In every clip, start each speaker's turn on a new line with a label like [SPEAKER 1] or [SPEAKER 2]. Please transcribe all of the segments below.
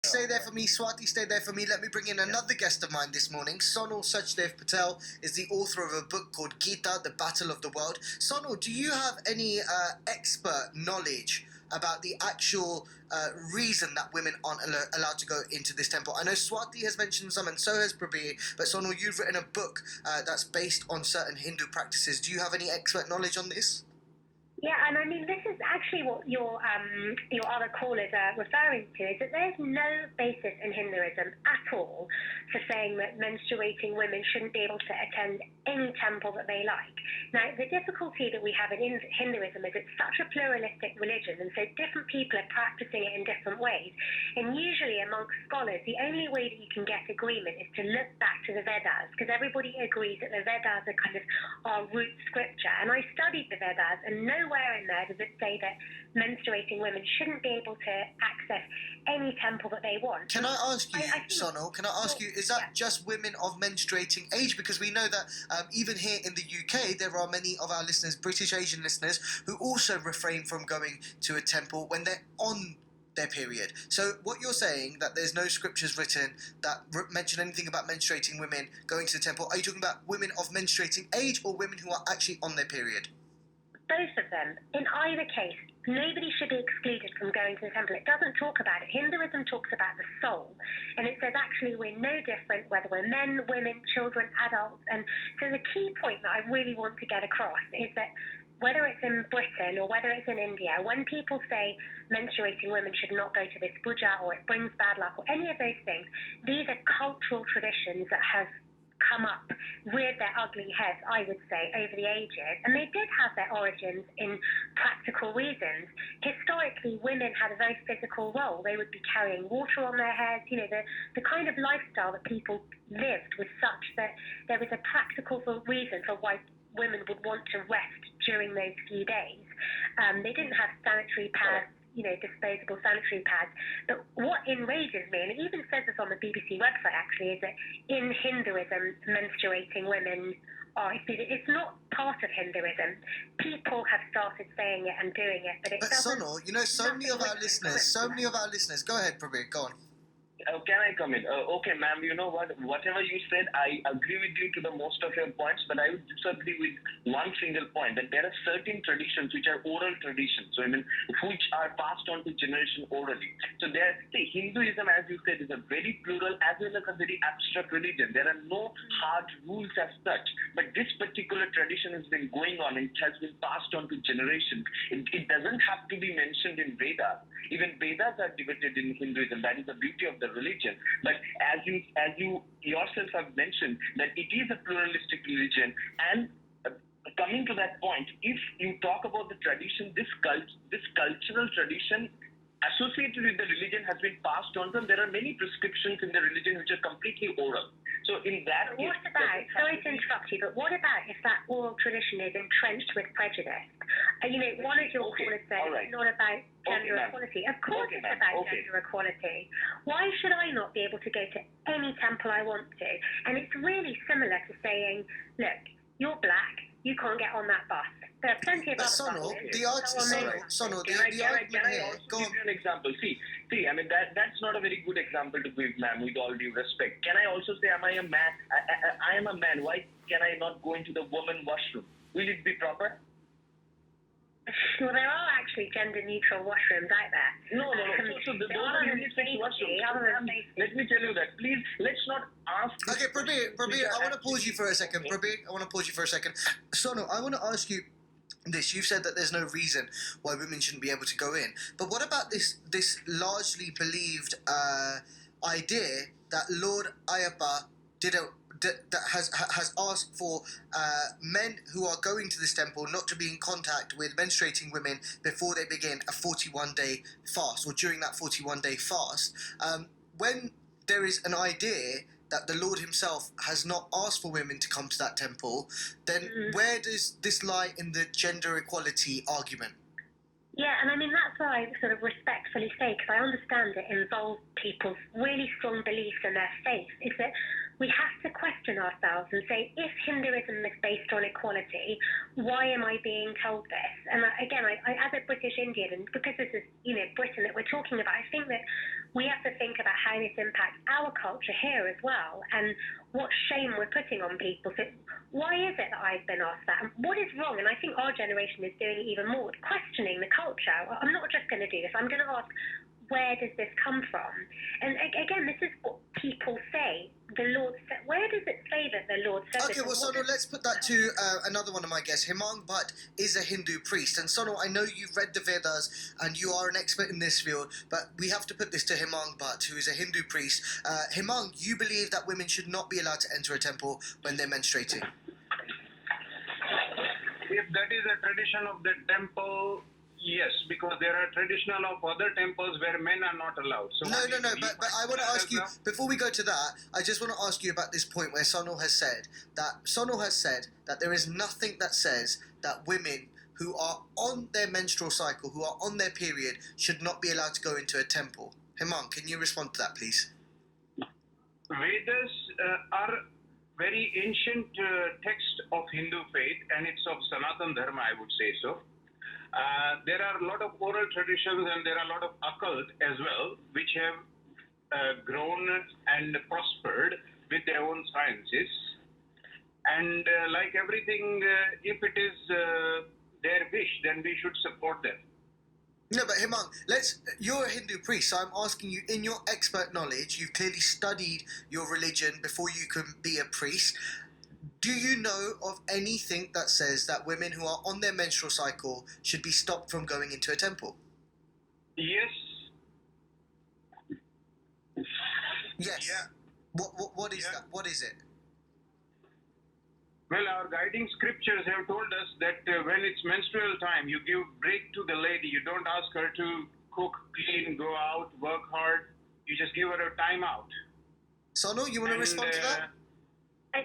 [SPEAKER 1] stay there for me. Swati, stay there for me. Let me bring in another guest of mine this morning. Sonal Sachdev Patel is the author of a book called Gita, The Battle of the World. Sonal, do you have any expert knowledge about the actual reason that women aren't allowed to go into this temple? I know Swati has mentioned some, and so has Prabir, but Sonal, you've written a book that's based on certain Hindu practices. Do you have any expert knowledge on this?
[SPEAKER 2] Yeah, and I mean, this is actually what your other callers are referring to, is that there's no basis in Hinduism at all for saying that menstruating women shouldn't be able to attend any temple that they like. Now, the difficulty that we have in Hinduism is it's such a pluralistic religion, and so different people are practicing it in different ways. And usually amongst scholars, the only way that you can get agreement is to look back to the Vedas, because everybody agrees that the Vedas are kind of our root scripture. And I studied the Vedas, and nowhere in there does it say that menstruating women shouldn't be able to access any temple that they want.
[SPEAKER 1] Can I ask you, Sonal, is that just women of menstruating age? Because we know that even here in the UK, there are many of our listeners, British Asian listeners, who also refrain from going to a temple when they're on their period. So what you're saying, that there's no scriptures written that mention anything about menstruating women going to the temple, are you talking about women of menstruating age or women who are actually on their period?
[SPEAKER 2] Both of them. In either case, nobody should be excluded from going to the temple. It doesn't talk about it. Hinduism talks about the soul, and it says actually we're no different whether we're men, women, children, adults. And so the key point that I really want to get across is that whether it's in Britain or whether it's in India, when people say menstruating women should not go to this puja or it brings bad luck or any of those things, these are cultural traditions that have come up, reared their ugly heads, I would say, over the ages. And they did have their origins in practical reasons. Historically, women had a very physical role. They would be carrying water on their heads. You know, the kind of lifestyle that people lived was such that there was a practical reason for why women would want to rest during those few days. They didn't have sanitary pads, disposable sanitary pads. But what enrages me, and it even says this on the BBC website actually, is that in Hinduism, menstruating women are excluded. It's not part of Hinduism. People have started saying it and doing it, but it doesn't.
[SPEAKER 1] Sonal, so many of our listeners, go ahead, Prabir, go on.
[SPEAKER 3] Can I come in? Okay, ma'am, you know what? Whatever you said, I agree with you to the most of your points, but I would disagree with one single point, that there are certain traditions which are oral traditions, so which are passed on to generation orally. So Hinduism, as you said, is a very plural as well as a very abstract religion. There are no hard rules as such, but this particular tradition has been going on and it has been passed on to generations. It doesn't have to be mentioned in Vedas. Even Vedas are debated in Hinduism. That is the beauty of the religion. But as you yourself have mentioned, that it is a pluralistic religion, and coming to that point, if you talk about the tradition, this cultural tradition associated with the religion has been passed on to them. There are many prescriptions in the religion which are completely oral. So in that case,
[SPEAKER 2] what about, sorry to interrupt you, but what about if that oral tradition is entrenched with prejudice? One of your callers said it's not about gender equality. Of course it's about gender equality. Why should I not be able to go to any temple I want to? And it's really similar to saying, look, you're black, you can't get on that bus. There are plenty of other
[SPEAKER 1] Sonal,
[SPEAKER 2] buses.
[SPEAKER 1] the argument here.
[SPEAKER 3] Go on. Give you an example. See, that's not a very good example to give, ma'am, with all due respect. Can I also say, am I a man? I am a man. Why can I not go into the woman washroom? Will it be proper?
[SPEAKER 2] Well, there are actually gender-neutral washrooms out there.
[SPEAKER 3] No. So those are unisex washrooms. Let me tell you that. Please, let's not ask...
[SPEAKER 1] Okay, Prabir, I want to pause you for a second. Sonal, I want to ask you this. You've said that there's no reason why women shouldn't be able to go in. But what about this largely believed idea that Lord Ayappa has asked for men who are going to this temple not to be in contact with menstruating women before they begin a 41-day fast, or during that 41-day fast. When there is an idea that the Lord himself has not asked for women to come to that temple, then where does this lie in the gender equality argument?
[SPEAKER 2] Yeah, and I mean, that's what I sort of respectfully say, because I understand it involves people's really strong beliefs in their faith, is that we have to question ourselves and say, if Hinduism is based on equality, why am I being told this? And again, as a British Indian, and because this is, Britain that we're talking about, I think that we have to think about how this impacts our culture here as well, and what shame we're putting on people. So why is it that I've been asked that? And what is wrong? And I think our generation is doing it even more, questioning the culture. I'm not just going to do this. I'm going to ask, where does this come from? And again, this is what people say. The Lord said, where does it say that the Lord said this?
[SPEAKER 1] Okay, well, Sonal, let's put that to another one of my guests. Himang Bhatt is a Hindu priest. And Sonal, I know you've read the Vedas and you are an expert in this field, but we have to put this to Himang Bhatt, who is a Hindu priest. Himang, you believe that women should not be allowed to enter a temple when they're menstruating?
[SPEAKER 4] If that is a tradition of the temple, yes, because there are traditional of other temples where men are not allowed. So
[SPEAKER 1] No, but I want to ask you, before we go to that, I just want to ask you about this point where Sonal has said that there is nothing that says that women who are on their menstrual cycle, who are on their period, should not be allowed to go into a temple. Hemang, can you respond to that, please?
[SPEAKER 4] Vedas are very ancient text of Hindu faith, and it's of Sanatan Dharma, I would say so. There are a lot of oral traditions and there are a lot of occult as well, which have grown and prospered with their own sciences. And like everything, if it is their wish, then we should support them.
[SPEAKER 1] No, but Hemang, you're a Hindu priest, so I'm asking you, in your expert knowledge, you've clearly studied your religion before you can be a priest. Do you know of anything that says that women who are on their menstrual cycle should be stopped from going into a temple?
[SPEAKER 4] Yes.
[SPEAKER 1] Yes.
[SPEAKER 4] Yeah.
[SPEAKER 1] What is that? What is it?
[SPEAKER 4] Well, our guiding scriptures have told us that when it's menstrual time, you give break to the lady. You don't ask her to cook, clean, go out, work hard. You just give her a time out.
[SPEAKER 1] Sonal, you want to respond to that?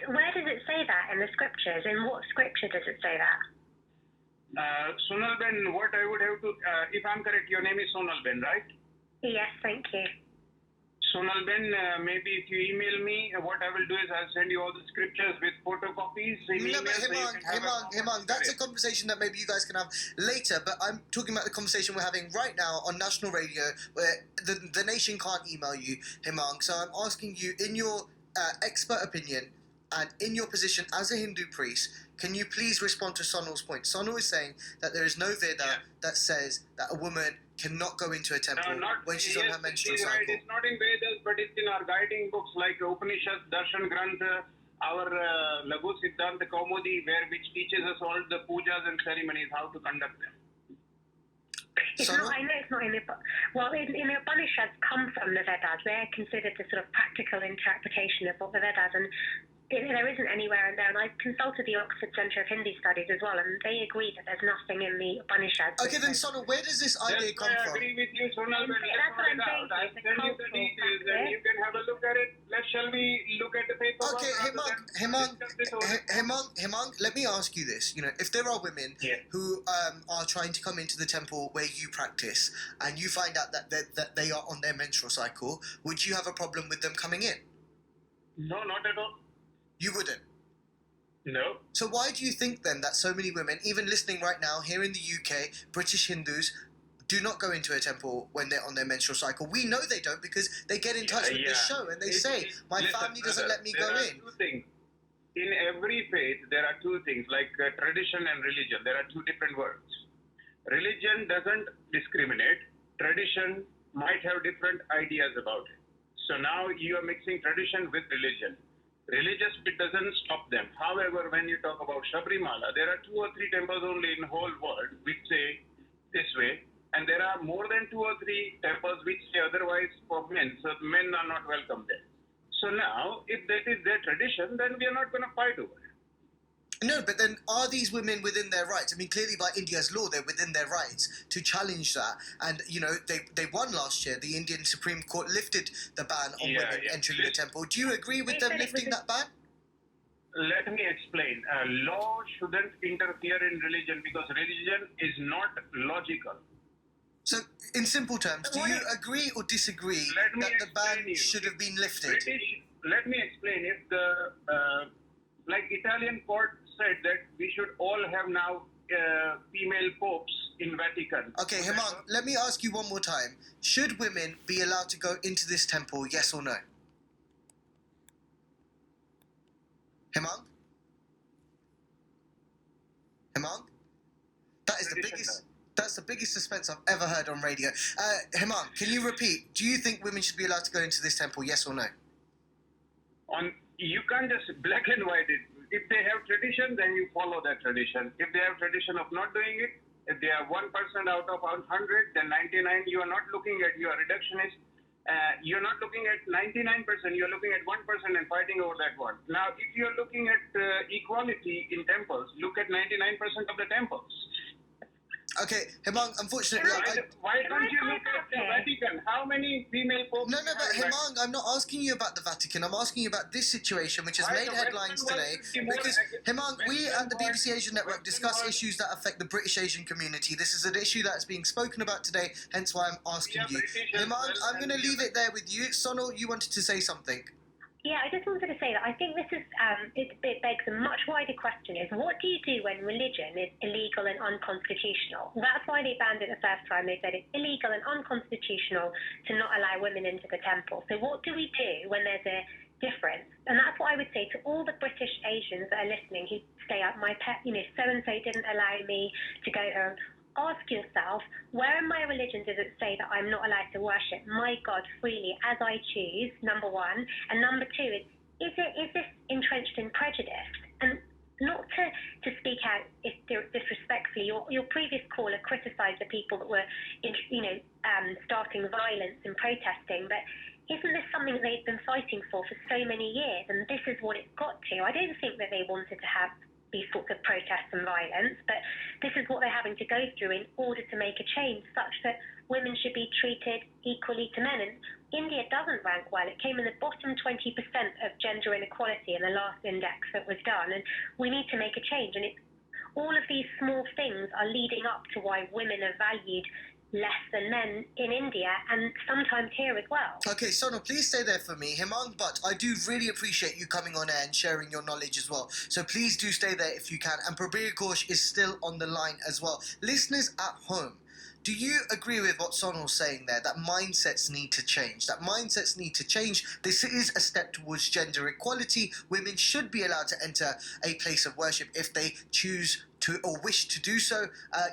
[SPEAKER 2] Where does it say that in the scriptures? In what scripture does it say that?
[SPEAKER 4] Sonal Ben, what I would have to, if I'm correct, your name is Sonal Ben, right?
[SPEAKER 2] Yes, thank you.
[SPEAKER 4] Sonal Ben, maybe if you email me, what I will do is I'll send you all the scriptures with photocopies.
[SPEAKER 1] No, but Hemang, that's a conversation that maybe you guys can have later, but I'm talking about the conversation we're having right now on national radio where the nation can't email you, Hemang. So I'm asking you, in your expert opinion, and in your position as a Hindu priest, can you please respond to Sonal's point? Sonal is saying that there is no Veda that says that a woman cannot go into a temple when she's on her menstrual cycle.
[SPEAKER 4] Right. It's not in Vedas, but it's in our guiding books like Upanishads, Darshan Grantha, our Laghu Siddhanta Kaumudi, which teaches us all the pujas and ceremonies, how to conduct them.
[SPEAKER 2] I know it's not in the... Well, in the Upanishads come from the Vedas. They're considered the sort of practical interpretation of what the Vedas, and there isn't anywhere in there. And I've consulted the Oxford Centre of Hindi Studies as well, and they agree that there's nothing in the Upanishads.
[SPEAKER 1] Okay, then Sonal, where does this idea come from?
[SPEAKER 4] I agree with you, Sonal.
[SPEAKER 2] That's what I'm saying.
[SPEAKER 4] I'll send you the details and you can have a look at it. Shall we look at the paper?
[SPEAKER 1] Okay, Hemang, let me ask you this. If there are women who are trying to come into the temple where you practice and you find out that they are on their menstrual cycle, would you have a problem with them coming in?
[SPEAKER 4] No, not at all.
[SPEAKER 1] You wouldn't?
[SPEAKER 4] No.
[SPEAKER 1] So why do you think then that so many women, even listening right now here in the UK, British Hindus, do not go into a temple when they're on their menstrual cycle? We know they don't because they get in touch with this show and they say, my family doesn't let me go in.
[SPEAKER 4] Two things. In every faith, there are two things, like tradition and religion. There are two different words. Religion doesn't discriminate. Tradition might have different ideas about it. So now you are mixing tradition with religion. Religious bit doesn't stop them. However, when you talk about Sabarimala, there are 2 or 3 temples only in the whole world which say this way, and there are more than 2 or 3 temples which say otherwise for men, so men are not welcome there. So now, if that is their tradition, then we are not going to fight over it.
[SPEAKER 1] No, but then are these women within their rights? I mean, clearly by India's law, they're within their rights to challenge that. And, they won last year. The Indian Supreme Court lifted the ban on women entering the temple. Do you agree with them lifting that ban?
[SPEAKER 4] Let me explain. Law shouldn't interfere in religion because religion is not logical.
[SPEAKER 1] So, in simple terms, do you agree or disagree that the ban should have been lifted?
[SPEAKER 4] let me explain. If like Italian court said that we should all have now female popes in Vatican.
[SPEAKER 1] Okay, Hemang, let me ask you one more time. Should women be allowed to go into this temple, yes or no? Hemang? Hemang? That's the biggest suspense I've ever heard on radio. Hemang, can you repeat? Do you think women should be allowed to go into this temple, yes or no?
[SPEAKER 4] You can't just black and white it. If they have tradition, then you follow that tradition. If they have tradition of not doing it, if they are 1% out of 100, then 99, you are not looking at, you are reductionist. You're not looking at 99%, you're looking at 1% and fighting over that one. Now, if you're looking at equality in temples, look at 99% of the temples.
[SPEAKER 1] Okay, Hemang, unfortunately...
[SPEAKER 4] Why don't you look at the Vatican? How many female popes...
[SPEAKER 1] No, but Hemang, I'm not asking you about the Vatican. I'm asking you about this situation, which has made headlines today. Because, Hemang, we at the BBC Asian Network discuss issues that affect the British Asian community. This is an issue that's being spoken about today, hence why I'm asking you. Hemang, I'm going to leave it there with you. Sonal, you wanted to say something.
[SPEAKER 2] Yeah, I just wanted to say that I think this is, it begs a much wider question, is what do you do when religion is illegal and unconstitutional? That's why they banned it the first time. They said it's illegal and unconstitutional to not allow women into the temple. So what do we do when there's a difference? And that's what I would say to all the British Asians that are listening who say, my pet, so-and-so didn't allow me to go home. Ask yourself, where in my religion does it say that I'm not allowed to worship my God freely as I choose, number one? And number two is this entrenched in prejudice? And not to speak out disrespectfully, your previous caller criticised the people that were, starting violence and protesting, but isn't this something that they've been fighting for so many years? And this is what it's got to. I don't think that they wanted to have these sorts of protests and violence, but this is what they're having to go through in order to make a change such that women should be treated equally to men. And India doesn't rank well. It came in the bottom 20% of gender inequality in the last index that was done, and we need to make a change. And all of these small things are leading up to why women are valued less than men in India and sometimes here as well.
[SPEAKER 1] Okay, Sonal, please stay there for me. Hemang, but I do really appreciate you coming on air and sharing your knowledge as well. So please do stay there if you can. And Prabir Ghosh is still on the line as well. Listeners at home, do you agree with what Sonal's saying there, that mindsets need to change? That mindsets need to change. This is a step towards gender equality. Women should be allowed to enter a place of worship if they choose to or wish to do so.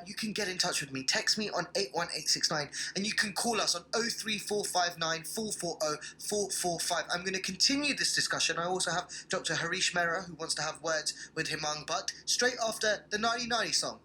[SPEAKER 1] You can get in touch with me. Text me on 81869 and you can call us on 03459 440 445. I'm going to continue this discussion. I also have Dr. Harish Mehra who wants to have words with Hemang Butt straight after the 9090 song.